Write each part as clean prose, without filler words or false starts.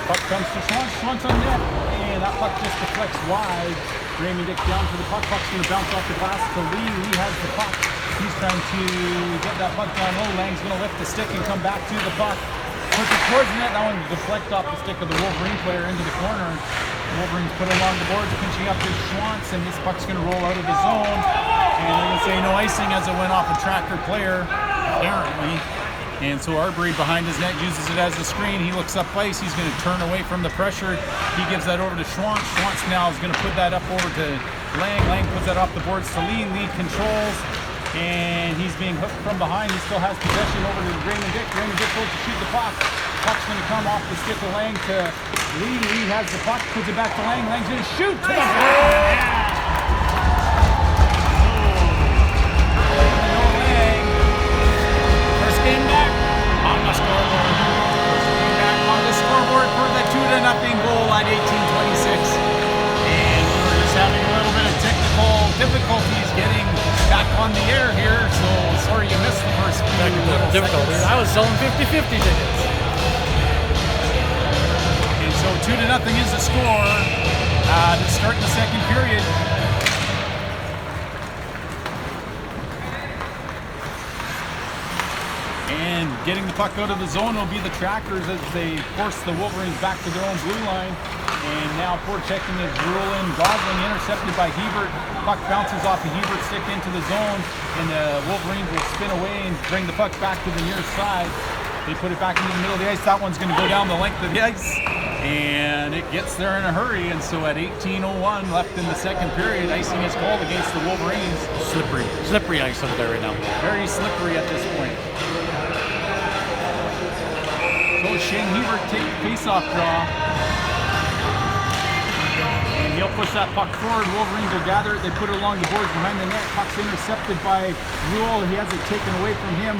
Puck comes to Schwantz. Schwantz on net. And that puck just deflects wide. Raymond Dick down for the puck. Puck's going to bounce off the glass to Lee. Lee has the puck. He's trying to get that puck down low. Lang's going to lift the stick and come back to the puck. Puts it towards the net. That one deflects off the stick of the Wolverine player into the corner. Wolverines put it along the boards, pinching up to Schwantz, and this puck's going to roll out of the zone. And they're going to say no icing as it went off a tracker player, apparently. And so Arbery behind his net uses it as a screen. He looks up ice. He's going to turn away from the pressure. He gives that over to Schwantz. Schwantz now is going to put that up over to Lang. Lang puts that off the boards to Lee. Lee controls. And he's being hooked from behind. He still has possession over to Raymond Dick. Raymond Dick goes to shoot the puck. Puck's going to come off the stick of Lang to Lee. Lee has the puck, puts it back to Lang. Lang's going to shoot to the Lang. First game back on the scoreboard. First game back on the scoreboard for the 2-0 goal at 18:26. And we're just having a little bit of technical difficulties getting back on the air here, so sorry you missed the first little difficulties. I was selling 50-50 tickets. And so 2-0 is the score to start the second period. And getting the puck out of the zone will be the Trackers as they force the Wolverines back to their own blue line. And now forechecking is Rulin. Gosling intercepted by Hebert. Puck bounces off the Hebert stick into the zone, and the Wolverines will spin away and bring the puck back to the near side. They put it back into the middle of the ice. That one's going to go down the length of the ice, and it gets there in a hurry. And so at 18:01 left in the second period, icing is called against the Wolverines. Slippery ice up there right now. Very slippery at this point. So Shane Hebert takes the face-off draw. And he'll push that puck forward. Wolverines will gather it. They put it along the boards behind the net. Puck's intercepted by Rule. He has it taken away from him.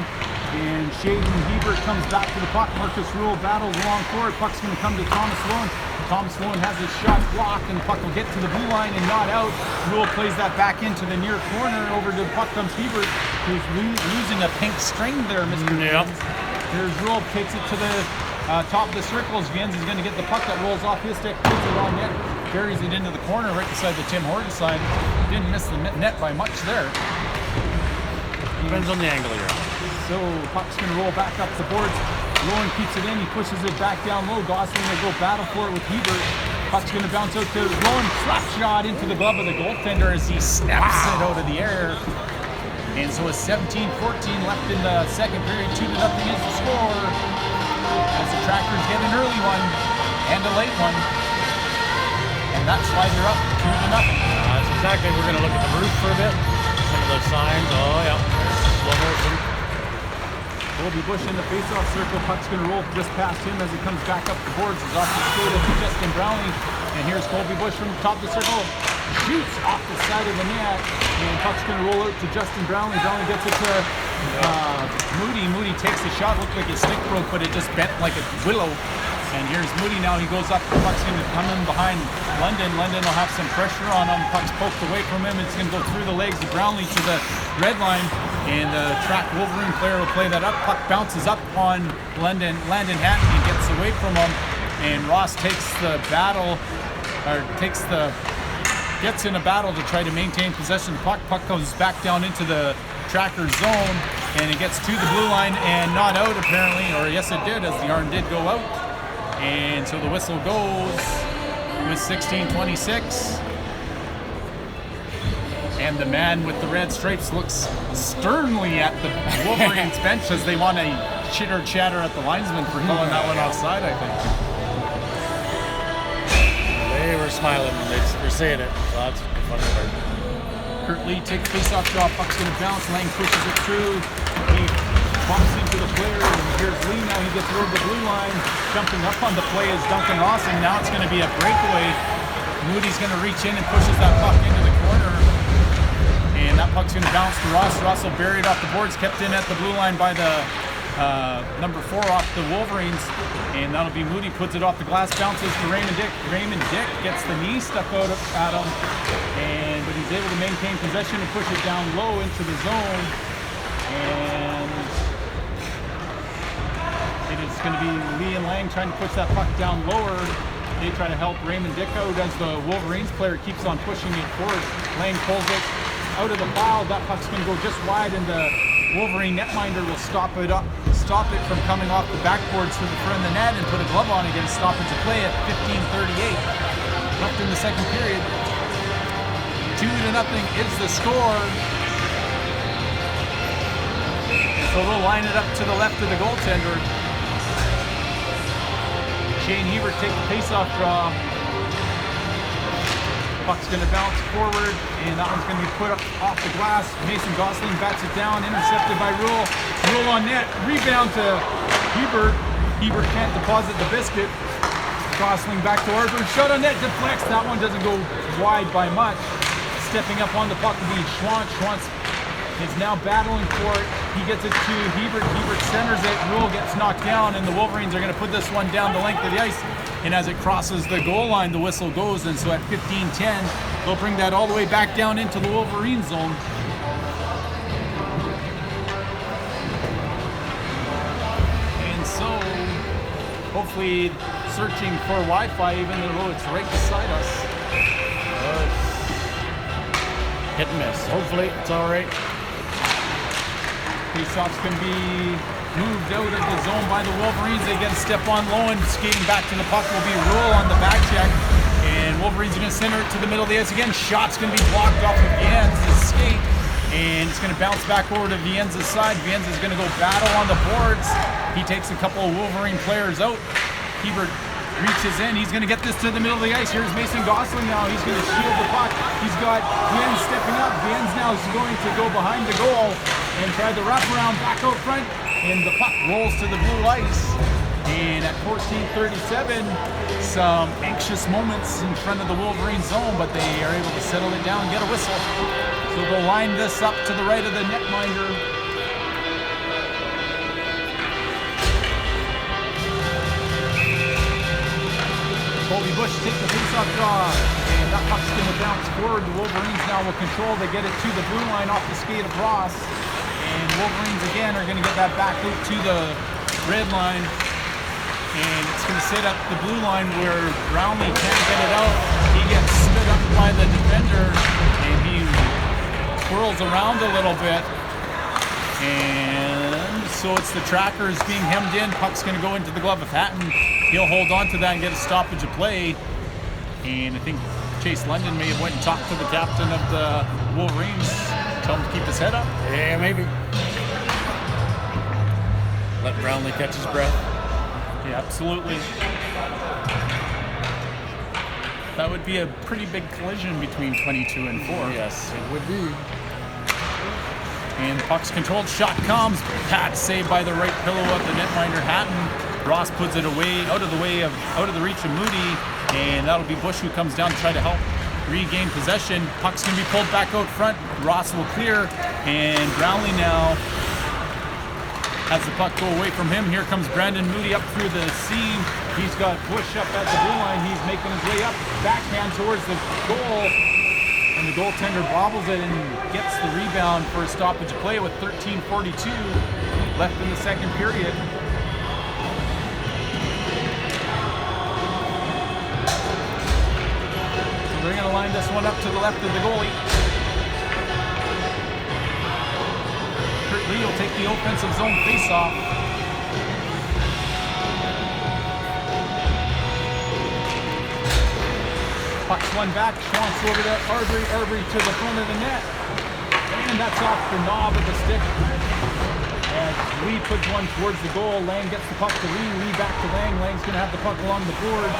And Shane Hebert comes back to the puck. Marcus Rule battles along forward. Puck's going to come to Thomas Sloan. Thomas Sloan has his shot blocked, and the puck will get to the blue line and not out. Rule plays that back into the near corner. Over to the puck comes Hebert, who's losing a pink string there, Mr. Yep. Here's Rule, takes it to the top of the circles. Jens is going to get the puck that rolls off his stick, puts it on net, carries it into the corner right beside the Tim Horton side. Didn't miss the net by much there. Depends on the angle you're on. So puck's going to roll back up the boards. Rowan keeps it in. He pushes it back down low. Gosling will go battle for it with Hebert. Puck's going to bounce out to Rowan. Slap shot into the glove of the goaltender as he snaps it out of the air. And so it's 17-14 left in the second period. 2-0 is the score. As the Trackers get an early one and a late one. And that's why they're up 2-0. That's exactly. We're going to look at the roof for a bit. Some of those signs. Oh, yeah. Slow motion. Colby Bush in the face-off circle. Puck's going to roll just past him as he comes back up the boards. He's off the skate to Justin Brownlee. And here's Colby Bush from the top of the circle. Shoots off the side of the net. And puck's going to roll out to Justin Brownlee. Brownlee gets it to Moody. Moody takes the shot. Looked like his stick broke, but it just bent like a willow. And here's Moody now. He goes up. The puck's going to come in behind London. London will have some pressure on him. Puck's poked away from him. It's going to go through the legs of Brownlee to the red line. And the track Wolverine player will play that up. Puck bounces up on Landon Hatton. He gets away from him. And Ross takes the battle, or gets in a battle to try to maintain possession of the puck. Puck comes back down into the Tracker zone. And it gets to the blue line and not out apparently. Or yes it did, as the arm did go out. And so the whistle goes with 16:26. And the man with the red stripes looks sternly at the Wolverines bench as they want to chitter chatter at the linesman for calling that one offside, I think. They were smiling when they were saying it. So that's the funny part. Kurt Lee takes face-off draw. Puck's going to bounce. Lang pushes it through. He bumps into the player. And here's Lee now. He gets over the blue line. Jumping up on the play is Duncan Ross. And now it's going to be a breakaway. Moody's going to reach in and pushes that puck into the corner. And that puck's going to bounce to Ross. Ross will bury it off the boards. Kept in at the blue line by the number 4 off the Wolverines. And that'll be Moody. Puts it off the glass. Bounces to Raymond Dick. Raymond Dick gets the knee stuck out at him. But he's able to maintain possession and push it down low into the zone. And It is going to be Lee and Lang trying to push that puck down lower. They try to help Raymond Dick out as the Wolverines player keeps on pushing it forward. Lang pulls it out of the foul. That puck's going to go just wide, and the Wolverine netminder will stop it from coming off the backboards to the front of the net and put a glove on and get a stoppage of play at 15:38 left in the second period. 2-0 is the score. So they'll line it up to the left of the goaltender. Shane Hebert take the face-off draw. Puck's going to bounce forward, and that one's going to be put up off the glass. Mason Gosling bats it down, intercepted by Rule. Rule on net, rebound to Hebert. Hebert can't deposit the biscuit. Gosling back to Arbor, shot on net, deflects. That one doesn't go wide by much. Stepping up on the puck will be Schwantz. Schwantz is now battling for it. He gets it to Hebert. Hebert centers it. Rule gets knocked down, and the Wolverines are going to put this one down the length of the ice. And as it crosses the goal line, the whistle goes. And so at 15:10, they'll bring that all the way back down into the Wolverine zone. And so, hopefully, searching for Wi-Fi, even though it's right beside us. Hit and miss. Hopefully, it's all right. Faceoffs can be moved out of the zone by the Wolverines. They get a step on low, and skating back to the puck will be Rule on the back check. And Wolverines are going to center it to the middle of the ice again. Shot's going to be blocked off of Vienza's skate. And it's going to bounce back over to Vienza's side. Vienza's going to go battle on the boards. He takes a couple of Wolverine players out. Hebert reaches in. He's going to get this to the middle of the ice. Here's Mason Gosling now. He's going to shield the puck. He's got Vienz stepping up. Vienz now is going to go behind the goal and try the wraparound back out front. And the puck rolls to the blue ice. And at 14:37, some anxious moments in front of the Wolverine zone, but they are able to settle it down and get a whistle. So they'll line this up to the right of the netminder. Colby Bush take the face-off draw, and that puck's going to bounce forward. The Wolverines now will control. They get it to the blue line off the skate of Ross. And Wolverines again are going to get that back loop to the red line. And it's going to sit up the blue line where Brownlee can't get it out. He gets stood up by the defender, and he twirls around a little bit. And so it's the trackers being hemmed in. Puck's going to go into the glove of Hatton. He'll hold on to that and get a stoppage of play. And I think Chase London may have went and talked to the captain of the Wolverines. Tell him to keep his head up. Yeah, maybe. Let Brownlee catch his breath. Yeah, absolutely. That would be a pretty big collision between 22 and 4. Yes, it would be. And puck's controlled. Shot comes. Pat saved by the right pillow of the netminder Hatton. Ross puts it away, out of the reach of Moody, and that'll be Bush who comes down to try to help regain possession. Puck's gonna be pulled back out front. Ross will clear, and Brownlee now has the puck go away from him. Here comes Brandon Moody up through the seam. He's got Bush up at the blue line. He's making his way up, backhand towards the goal, and the goaltender bobbles it and gets the rebound for a stoppage of play with 13:42 left in the second period. They're going to line this one up to the left of the goalie. Kurt Lee will take the offensive zone faceoff. Puck's one back. Schwantz over to Arbery. Arbery to the front of the net. And that's off the knob of the stick. As Lee puts one towards the goal. Lang gets the puck to Lee. Lee back to Lang. Lang's going to have the puck along the boards.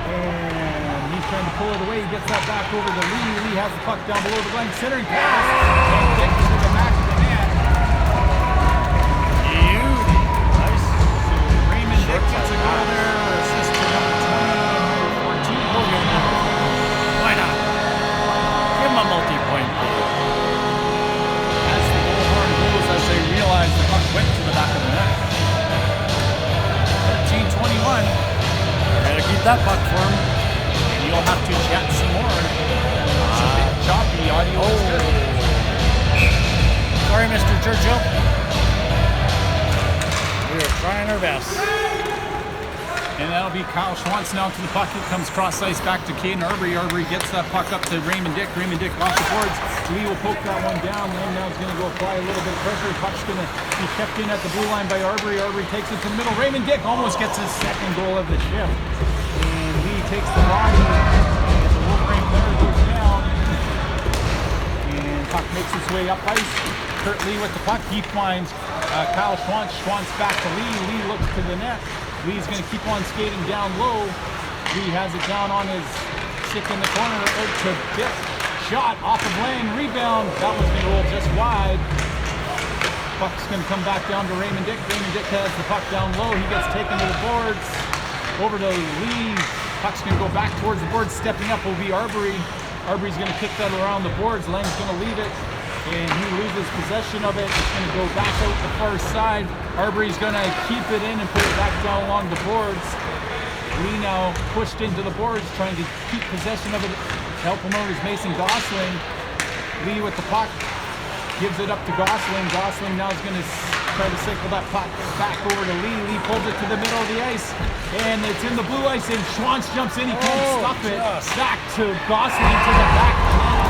And he's trying to pull it away. He gets that back over to Lee. Lee has the puck down below the line. Centering pass. And gets to the back of the net. Beauty. Nice. So Raymond Dick gets a goal there. Assist to number 20, number 14. Why not? Give him a multi-point goal. As the goal horn goes, as they realize the puck went to the back of the net. 13:21. Gotta keep that puck for him. And you'll have to chat some more. It's a bit choppy. Audio is good. Sorry, Mr. Churchill. We are Trying our best. And that'll be Kyle Schwantz now to the puck. It comes cross ice back to Caden Arbery. Arbery gets that puck up to Raymond Dick. Raymond Dick off the boards. Lee will poke that one down. Lee now is going to go apply a little bit of pressure. Puck's going to be kept in at the blue line by Arbery. Arbery takes it to the middle. Raymond Dick almost gets his second goal of the shift. And Lee takes the body. And the Wolverine player goes down. And puck makes its way up ice. Kurt Lee with the puck. He finds Kyle Schwantz. Schwantz back to Lee. Lee looks to the net. Lee's going to keep on skating down low. Lee has it down on his stick in the corner. Out to Dick. Shot off of Lang. Rebound. That one's going to roll just wide. Puck's going to come back down to Raymond Dick. Raymond Dick has the puck down low. He gets taken to the boards. Over to Lee. Puck's going to go back towards the boards. Stepping up will be Arbery. Arbery's going to kick that around the boards. Lang's going to leave it. And he loses possession of it. It's going to go back out the far side. Arbery's going to keep it in and put it back down along the boards. Lee now pushed into the boards, trying to keep possession of it. Help him out is Mason Gosling. Lee with the puck, gives it up to Gosling. Gosling now is going to try to cycle that puck back over to Lee. Lee pulls it to the middle of the ice, and it's in the blue ice, and Schwantz jumps in. He can't stop it. Back to Gosling to the back of the net.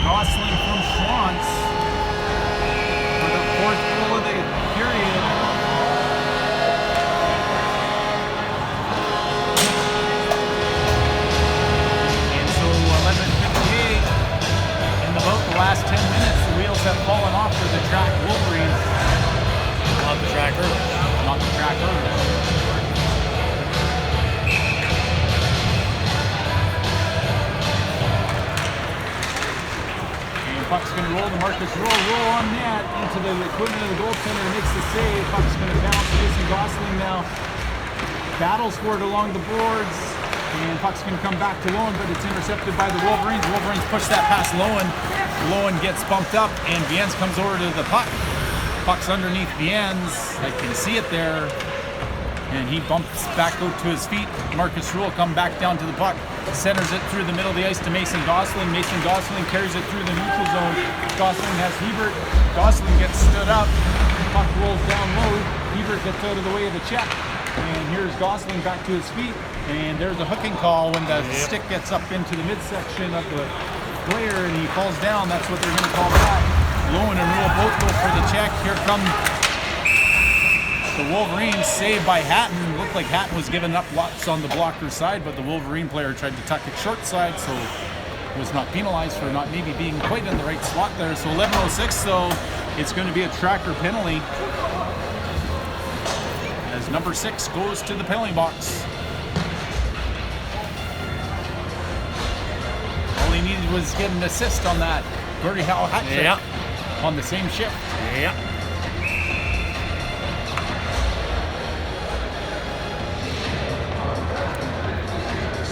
Gosling from Schwantz for the fourth goal of the period. And so 11:58 in about the last 10 minutes, the wheels have fallen off for the track Wolverines. Not the tracker. Not the tracker. Puck's going to roll to Marcus roll on net into the equipment of the goaltender, makes the save. Puck's going to bounce. Mason Gosling now battles for it along the boards, and puck's going to come back to Lowen, but it's intercepted by the Wolverines. Wolverines push that past Lowen. Lowen gets bumped up, and Bienz comes over to the puck. Puck's underneath Bienz. I can see it there. And he bumps back out to his feet. Marcus Rule come back down to the puck. Centers it through the middle of the ice to Mason Gosling. Mason Gosling carries it through the neutral zone. Gosling has Hebert. Gosling gets stood up. Puck rolls down low. Hebert gets out of the way of the check. And here's Gosling back to his feet. And there's a hooking call when the stick gets up into the midsection of the player and he falls down. That's what they're going to call that. Lowen and Rule both go for the check. Here come the Wolverines, saved by Hatton. Looked like Hatton was giving up lots on the blocker side, but the Wolverine player tried to tuck it short side, so was not penalized for not maybe being quite in the right slot there. So 11:06 though, it's going to be a tracker penalty as number 6 goes to the penalty box. All he needed was get an assist on that Gordie Howe hat trick on the same shift. Yeah.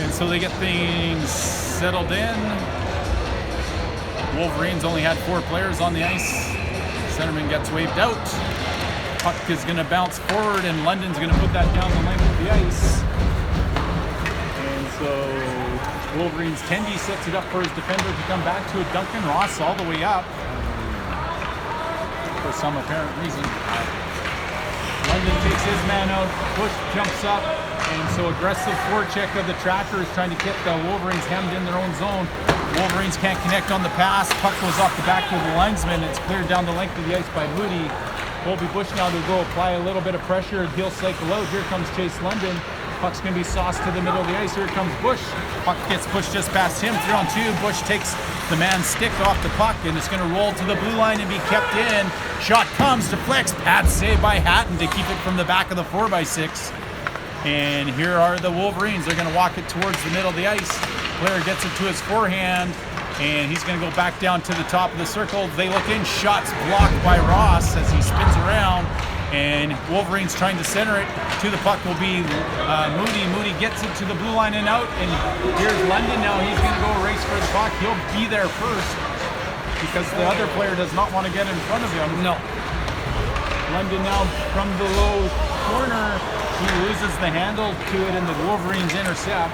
And so they get things settled in. Wolverines only had 4 players on the ice. Centerman gets waved out. Puck is going to bounce forward, and London's going to put that down the length of the ice. And so Wolverines, Tendy sets it up for his defender to come back to it. Duncan Ross all the way up for some apparent reason. London takes his man out. Bush jumps up. And so aggressive forecheck of the tracker is trying to get the Wolverines hemmed in their own zone. Wolverines can't connect on the pass. Puck goes off the back of the linesman. It's cleared down the length of the ice by Moody. Colby Bush now to go apply a little bit of pressure. He'll cycle out. Here comes Chase London. Puck's going to be sauced to the middle of the ice. Here comes Bush. Puck gets pushed just past him. 3-on-2. Bush takes the man's stick off the puck, and it's going to roll to the blue line and be kept in. Shot comes, deflects. Pad save by Hatton to keep it from the back of the 4x6. And here are the Wolverines. They're going to walk it towards the middle of the ice. Player gets it to his forehand, and he's going to go back down to the top of the circle. They look in. Shots blocked by Ross as he spins around. And Wolverines trying to center it to the puck will be Moody. Moody gets it to the blue line and out. And here's London now. He's going to go race for the puck. He'll be there first because the other player does not want to get in front of him. No. London now from the low corner. He loses the handle to it, and the Wolverines intercept.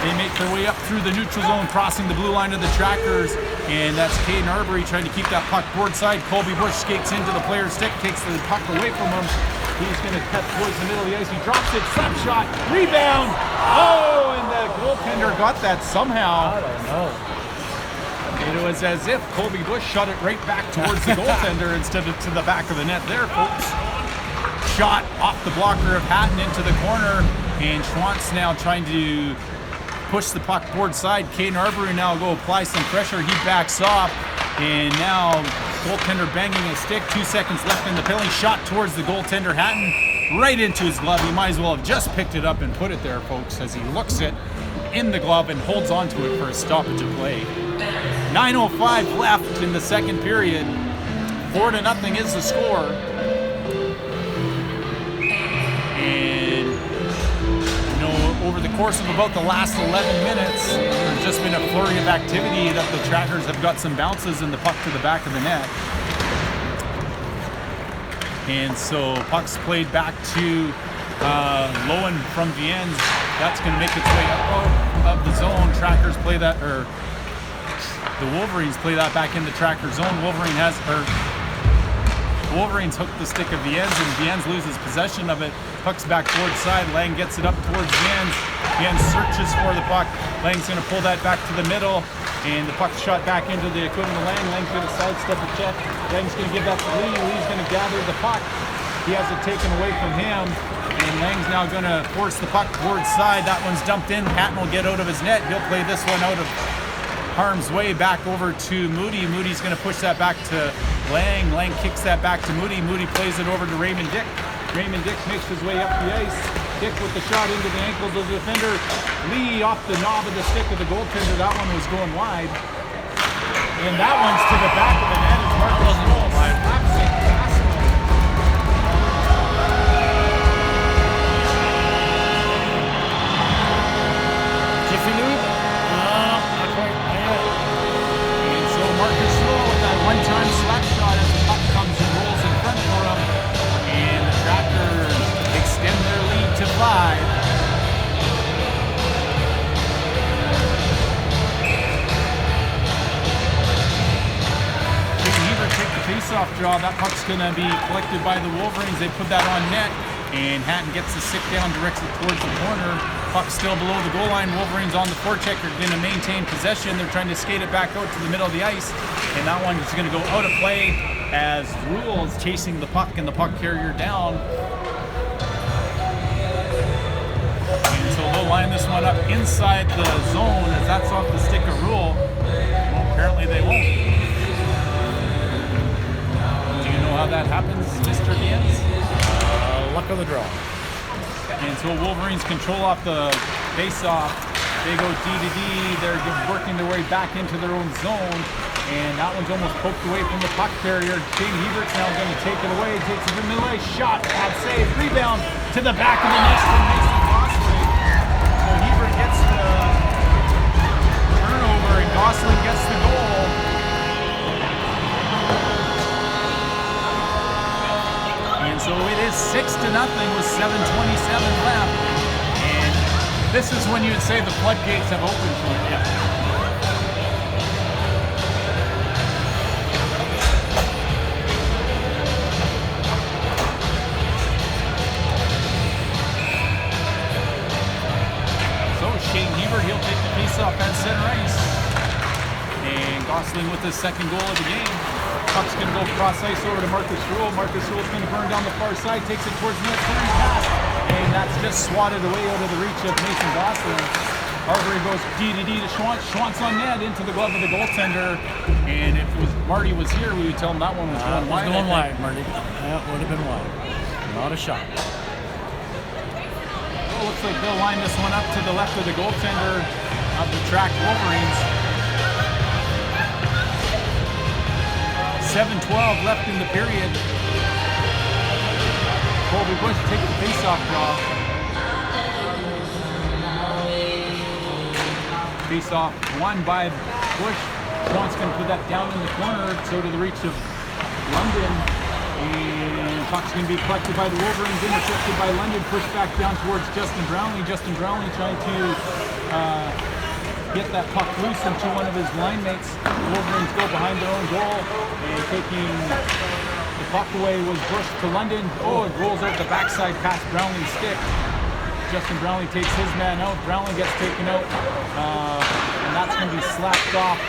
They make their way up through the neutral zone, crossing the blue line of the Trackers, and that's Caden Arbery trying to keep that puck board side. Colby Bush skates into the player's stick, takes the puck away from him. He's going to cut towards the middle of the ice. He drops it, slap shot, rebound. Oh, and the goaltender got that somehow. I don't know. It was as if Colby Bush shot it right back towards the goaltender instead of to the back of the net there, folks. Shot off the blocker of Hatton into the corner, and Schwantz now trying to push the puck board side. Caden Arbery now will go apply some pressure. He backs off, and now goaltender banging his stick. 2 seconds left in the penalty. Shot towards the goaltender, Hatton, right into his glove. He might as well have just picked it up and put it there, folks, as he looks it in the glove and holds onto it for a stoppage of play. 9:05 left in the second period. 4-0 is the score. And over the course of about the last 11 minutes, there's just been a flurry of activity that the Trackers have got some bounces and the puck to the back of the net. And so puck's played back to Lowen from Viennes. That's going to make its way out of the zone. Trackers play that, or the Wolverines play that back in the Tracker zone. Wolverines hook the stick of Viennes, and Viennes loses possession of it. Puck's back towards side. Lang gets it up towards Viennes. Viennes searches for the puck. Lang's going to pull that back to the middle, and the puck's shot back into the equipment of Lang. Lang's going to sidestep a check. Lang's going to give that to Lee. Lee's going to gather the puck. He has it taken away from him, and Lang's now going to force the puck towards side. That one's dumped in. Hatton will get out of his net. He'll play this one out of harm's way back over to Moody. Moody's going to push that back to Lang. Lang kicks that back to Moody. Moody plays it over to Raymond Dick. Raymond Dick makes his way up the ice. Dick with the shot into the ankles of the defender. Lee off the knob of the stick of the goaltender. That one was going wide. And that one's to the back of the net. It's Marcus Knoll. Jiffy Lube? No, not quite. And so Marcus Knoll with that one-time slap shot as the puck comes and rolls in front for him. And the Trackers extend their lead to 5. Take the face-off draw. That puck's going to be collected by the Wolverines. They put that on net, and Hatton gets the stick down, directs it towards the corner. Puck's still below the goal line. Wolverines on the forecheck are going to maintain possession. They're trying to skate it back out to the middle of the ice, and that one is going to go out of play as Rule's chasing the puck and the puck carrier down. And so they'll line this one up inside the zone as that's off the stick of Rule. Well, apparently they won't. How that happens, Mr. Viennes? Luck of the draw. And so Wolverines control off the face-off. They go D to D. They're working their way back into their own zone. And that one's almost poked away from the puck carrier. Shane Hebert's now going to take it away. Takes it to the middle ice. Shot. Bad save. Rebound to the back of the net from Mason Gosling. So Hebert gets the turnover and Gosling gets the goal. So it is 6-0 with 7:27 left, and this is when you'd say the floodgates have opened for it. Yeah. So Shane Hebert, he'll take the face-off at center ice, and Gosling with his second goal of the game. Puck's going to go cross ice over to Marcus Rule. Marcus Rule's going to burn down the far side, takes it towards the net, turns pass, and that's just swatted away out of the reach of Mason Gosling. Arbery goes D to D to Schwantz. Schwantz on net into the glove of the goaltender, and if Marty was here, we would tell him that one was going wide. Going wide, Marty. That would have been wide. Not a shot. Well, looks like they'll line this one up to the left of the goaltender of the Track Wolverines. 7:12 left in the period. Colby Bush takes the face-off draw. Face-off won by Bush. Schwantz going to put that down in the corner, so to the reach of London. And puck's going to be collected by the Wolverines, intercepted by London, pushed back down towards Justin Brownlee. Justin Brownlee trying to get that puck loose into one of his line mates. The Wolverines go behind their own goal, and taking the puck away was Bush to London. Oh, it rolls out the backside past Brownlee's stick. Justin Brownlee takes his man out. Brownlee gets taken out, and that's going to be slapped off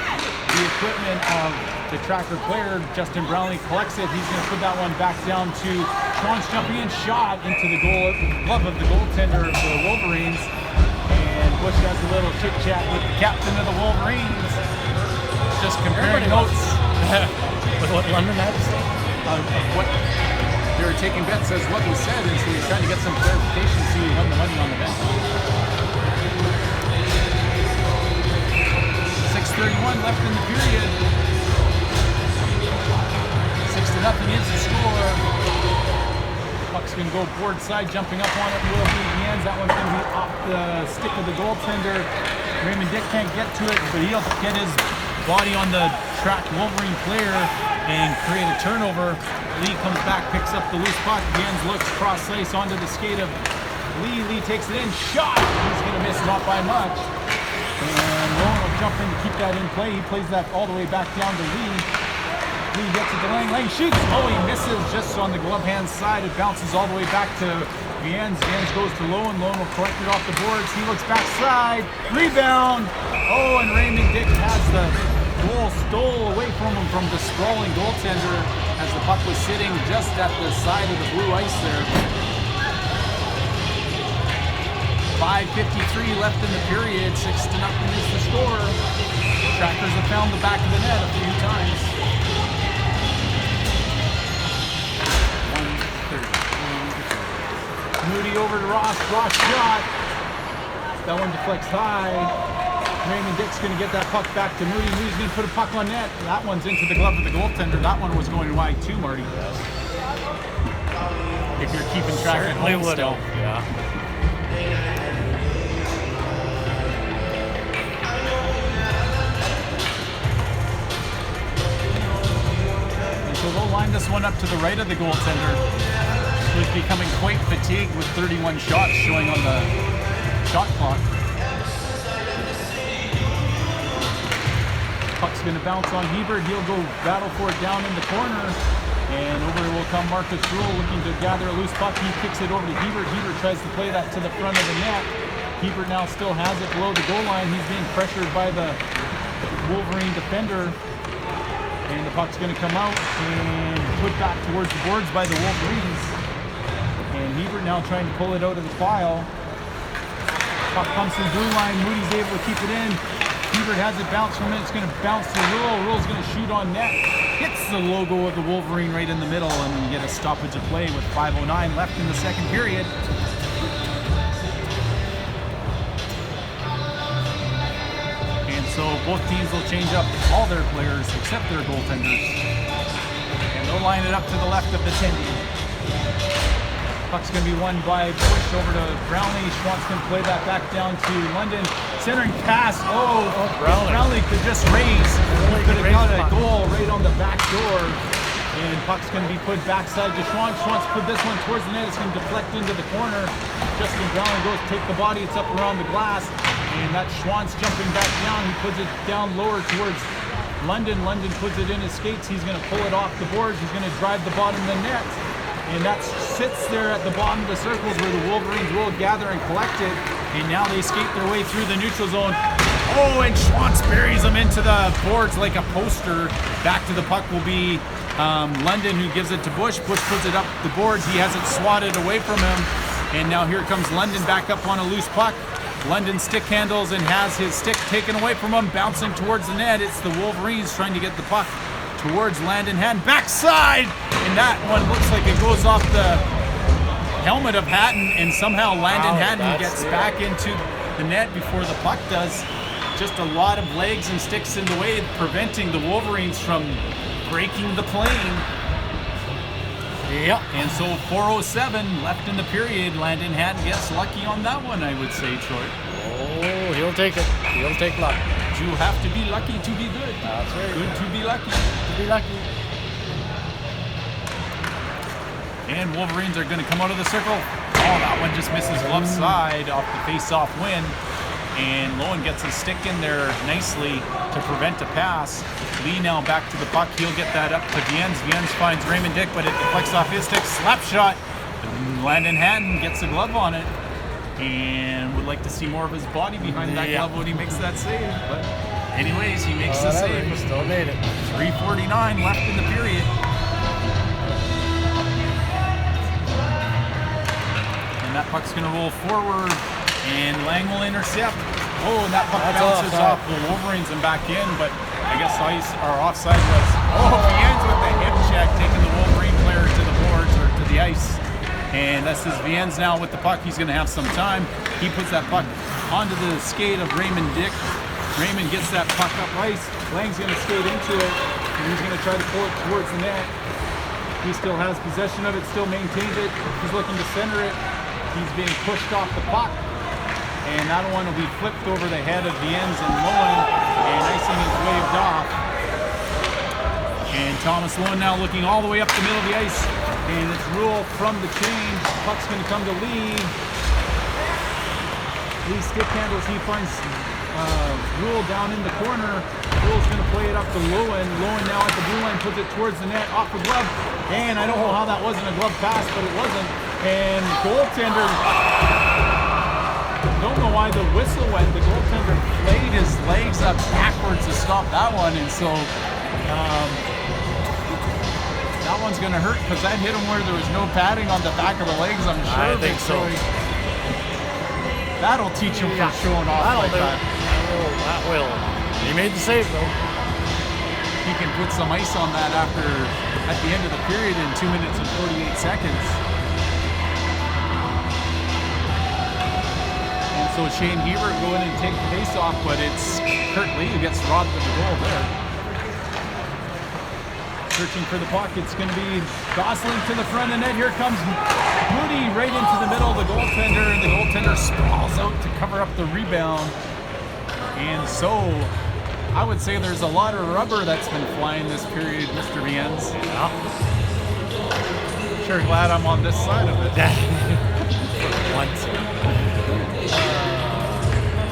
the equipment of the tracker player. Justin Brownlee collects it. He's going to put that one back down to Schwann's jumping in, shot into the glove of the goaltender of the Wolverines. And Bush has a little chit chat with the captain of the Wolverines, just comparing notes with what London had to say. Of what they were taking bets as what was said, and so he's trying to get some clarification, see who won the money on the bet. 6:31 left in the period. 6-0 is the score. Puck's going to go board side, jumping up on it will be Jans. That one's going to be off the stick of the goaltender. Raymond Dick can't get to it, but he'll get his body on the track Wolverine player and create a turnover. Lee comes back, picks up the loose puck. Jans looks cross ice onto the skate of Lee. Lee takes it in, shot. He's going to miss, not by much. And Rowan will jump in to keep that in play. He plays that all the way back down to Lee. Lee gets it to Lang. Lang shoots. Oh, he misses just on the glove hand side. It bounces all the way back to Jans. Jans goes to Lowen. Lowen will collect it off the boards. He looks backside. Rebound. Oh, and Raymond Dick has the goal stole away from him from the sprawling goaltender as the puck was sitting just at the side of the blue ice there. 5:53 left in the period. 6-0 is the score. Trackers have found the back of the net a few times. 1:30. Moody over to Ross. Ross shot. That one deflects high. Raymond Dick's going to get that puck back to Moody. Moody's going to put a puck on net. That one's into the glove of the goaltender. That one was going wide too, Marty. If you're keeping track at home still. Yeah. And so they'll line this one up to the right of the goaltender, who's becoming quite fatigued with 31 shots showing on the shot clock. Puck's going to bounce on Hebert. He'll go battle for it down in the corner. And over will come Marcus Rule looking to gather a loose puck. He kicks it over to Hebert. Hebert tries to play that to the front of the net. Hebert now still has it below the goal line. He's being pressured by the Wolverine defender. And the puck's going to come out and put back towards the boards by the Wolverines. And Hebert now trying to pull it out of the pile. Puck comes to the blue line. Moody's able to keep it in. Hebert has it bounce from it. It's going to bounce to Rule. Rule's going to shoot on net. Hits the logo of the Wolverine right in the middle, and we get a stoppage of play with 5:09 left in the second period. And so both teams will change up all their players except their goaltenders. And they'll line it up to the left of the 10. Puck's going to be won by Bush over to Brownlee. Schwantz can play that back down to London. Centering pass. Oh, Brownlee could just raise. He could have got a goal right on the back door. And puck's going to be put backside to Schwantz. Schwantz put this one towards the net. It's going to deflect into the corner. Justin Brownlee goes to take the body. It's up around the glass. And that's Schwantz jumping back down. He puts it down lower towards London. London puts it in his skates. He's going to pull it off the boards. He's going to drive the bottom of the net. And that sits there at the bottom of the circles where the Wolverines will gather and collect it. And now they skate their way through the neutral zone. Oh, and Schwantz buries them into the boards like a poster. Back to the puck will be London, who gives it to Bush. Bush puts it up the boards. He has it swatted away from him. And now here comes London back up on a loose puck. London stick handles and has his stick taken away from him, bouncing towards the net. It's the Wolverines trying to get the puck towards Landon Hatton. Backside! And that one looks like it goes off the helmet of Hatton, and somehow Landon Hatton gets back into the net before the puck does. Just a lot of legs and sticks in the way, preventing the Wolverines from breaking the plane. Yep. And so 4:07 left in the period. Landon Hatton gets lucky on that one, I would say, Troy. Oh, he'll take it. He'll take luck. You have to be lucky to be good. That's right. Good to be lucky. To be lucky. And Wolverines are going to come out of the circle. Oh, that one just misses left side off the face-off win. and Lowen gets his stick in there nicely to prevent a pass. Lee now back to the puck. He'll get that up to Viens. Viens finds Raymond Dick, but it deflects off his stick. Slap shot. Landon Hatton gets a glove on it, and would like to see more of his body behind that glove when he makes that save. But anyways, he makes the save. He still made it. 3:49 left in the period. And that puck's going to roll forward, and Lang will intercept. Oh, and that puck bounces off the Wolverines and back in, but I guess offside was. Oh, he ends with the hip check, taking the Wolverine player to the boards or to the ice. And this is Viens now with the puck. He's going to have some time. He puts that puck onto the skate of Raymond Dick. Raymond gets that puck up ice. Lang's going to skate into it, and he's going to try to pull it towards the net. He still has possession of it, still maintains it. He's looking to center it. He's being pushed off the puck, and that one will be flipped over the head of Viens and Lowen, and icing is waved off. And Thomas Lowen now looking all the way up the middle of the ice, and it's Rule from the change. Puck's going to come to Lee. Lee stick handles. He finds Rule down in the corner. Rule's going to play it up to Lowen. Lowen now at the blue line puts it towards the net, off the glove. And I don't know how that wasn't a glove pass, but it wasn't. And goaltender, don't know why the whistle went. The goaltender played his legs up backwards to stop that one, and so that one's going to hurt because that hit him where there was no padding on the back of the legs, I'm sure. I think so. That'll teach him from showing off like that. That will. He made the save, though. He can put some ice on that at the end of the period in 2 minutes and 48 seconds. And so Shane Hebert go in and take the face off, but it's Kurt Lee who gets robbed of the goal there. Searching for the puck, it's going to be Gosling to the front of the net. Here comes Moody right into the middle of the goaltender, and the goaltender sprawls out to cover up the rebound. And so I would say there's a lot of rubber that's been flying this period, Mr. Viens. Yeah. Sure glad I'm on this side of it. Once.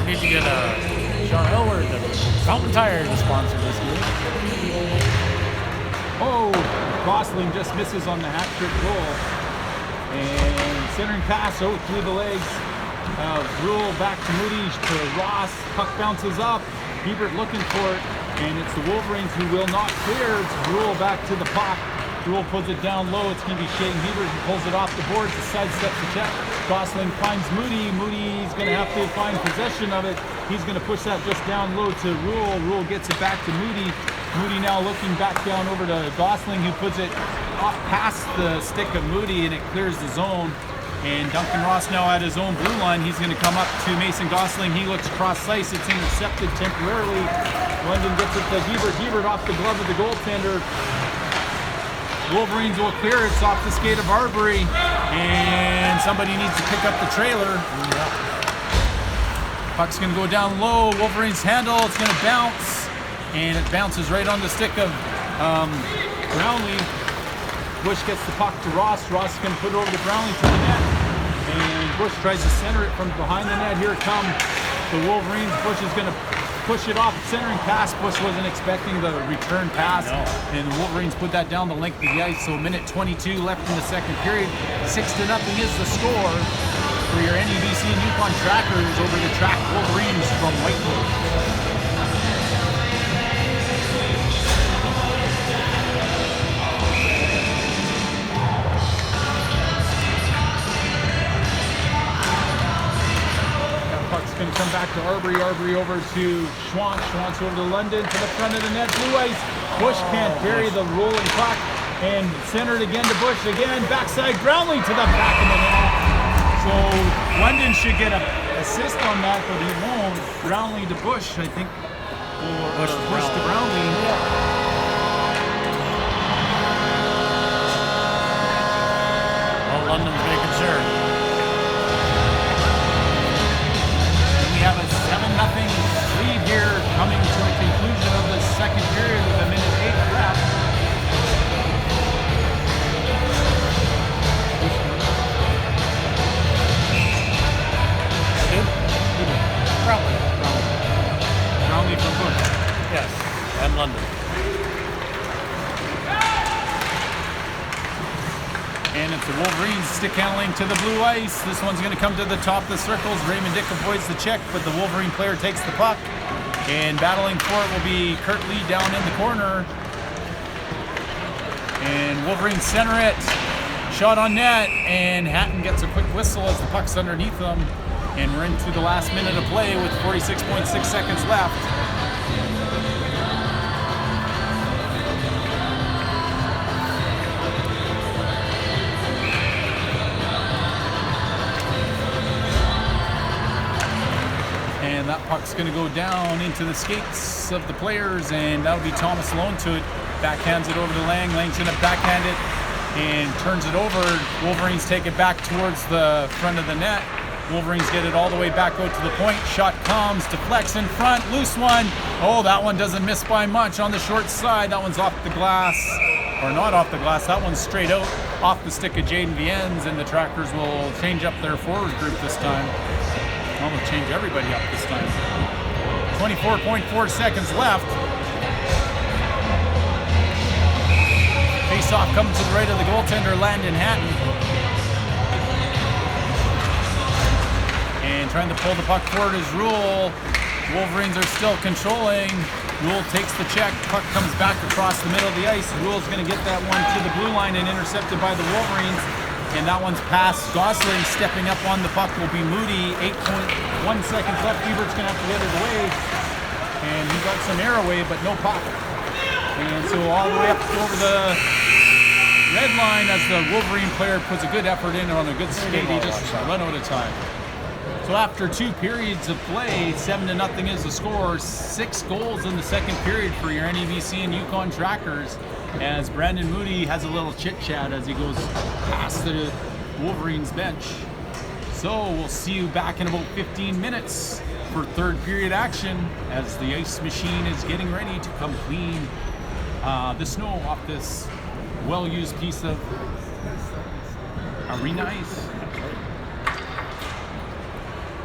We need to get Sean Elward, the Fountain Tire, to sponsor this game. Oh, Gosling just misses on the hat-trick goal. And centering pass out through the legs. Rule back to Moody, to Ross. Puck bounces up. Hebert looking for it. And it's the Wolverines who will not clear. It's Rule back to the puck. Rule puts it down low. It's going to be Shane Hebert who pulls it off the boards. The sidesteps the check. Gosling finds Moody. Moody's going to have to find possession of it. He's going to push that just down low to Rule. Rule gets it back to Moody. Moody now looking back down over to Gosling, who puts it off past the stick of Moody, and it clears the zone. And Duncan Ross now at his own blue line. He's going to come up to Mason Gosling. He looks cross ice. It's intercepted temporarily. London gets it to Hebert. Hebert off the glove of the goaltender. Wolverines will clear. It's off the skate of Arbery, and somebody needs to pick up the trailer. Puck's going to go down low. Wolverines handle. It's going to bounce. And it bounces right on the stick of Brownlee. Bush gets the puck to Ross. Ross is going to put it over to Brownlee to the net. And Bush tries to center it from behind the net. Here it comes. The Wolverines. Bush is going to push it off. Centering pass. Bush wasn't expecting the return pass. No. And the Wolverines put that down the length of the ice. So minute 22 left in the second period. 6-0 is the score for your NEBC and Yukon Trackers over the Track Wolverines from Whitewood. Going to come back to Arbery. Arbery over to Schwantz. Schwantz over to London to the front of the net. Blue ice. Bush can't bury the rolling puck. And centered again to Bush. Again, backside Brownlee to the back of the net. So London should get an assist on that, but he won't. Brownlee to Bush, I think. Or Bush to Brownlee. Well, London's making sure. Have a 7-0 lead here coming to the conclusion of the second period with a minute 8 left. Probably. The Wolverines stick handling to the blue ice. This one's going to come to the top of the circles. Raymond Dick avoids the check, but the Wolverine player takes the puck. And battling for it will be Kurt Lee down in the corner. And Wolverines center it. Shot on net, and Hatton gets a quick whistle as the puck's underneath them. And we're into the last minute of play with 46.6 seconds left. And that puck's going to go down into the skates of the players, and that'll be Thomas Lone to it. Backhands it over to Lang. Lang's going to backhand it and turns it over. Wolverines take it back towards the front of the net. Wolverines get it all the way back out to the point. Shot comes, deflects in front, loose one. Oh, that one doesn't miss by much on the short side. That one's off the glass, or not off the glass. That one's straight out off the stick of Jaden Viennes, and the Trackers will change up their forward group this time. Almost change everybody up this time. 24.4 seconds left. Face-off comes to the right of the goaltender, Landon Hatton. And trying to pull the puck forward is Rule. Wolverines are still controlling. Rule takes the check. Puck comes back across the middle of the ice. Rule's going to get that one to the blue line and intercepted by the Wolverines. And that one's past Gosling. Stepping up on the puck will be Moody. 8.1 seconds left. Ebert's going to have to get it away. And he got some air away, but no puck. And so all the way up over the red line as the Wolverine player puts a good effort in on a good skate. He just run out of time. So after 2 periods of play, 7-0 is the score. 6 goals in the second period for your NEBC and Yukon Trackers, as Brandon Moody has a little chit-chat as he goes past the Wolverines bench. So we'll see you back in about 15 minutes for third period action as the ice machine is getting ready to come clean the snow off this well-used piece of arena ice.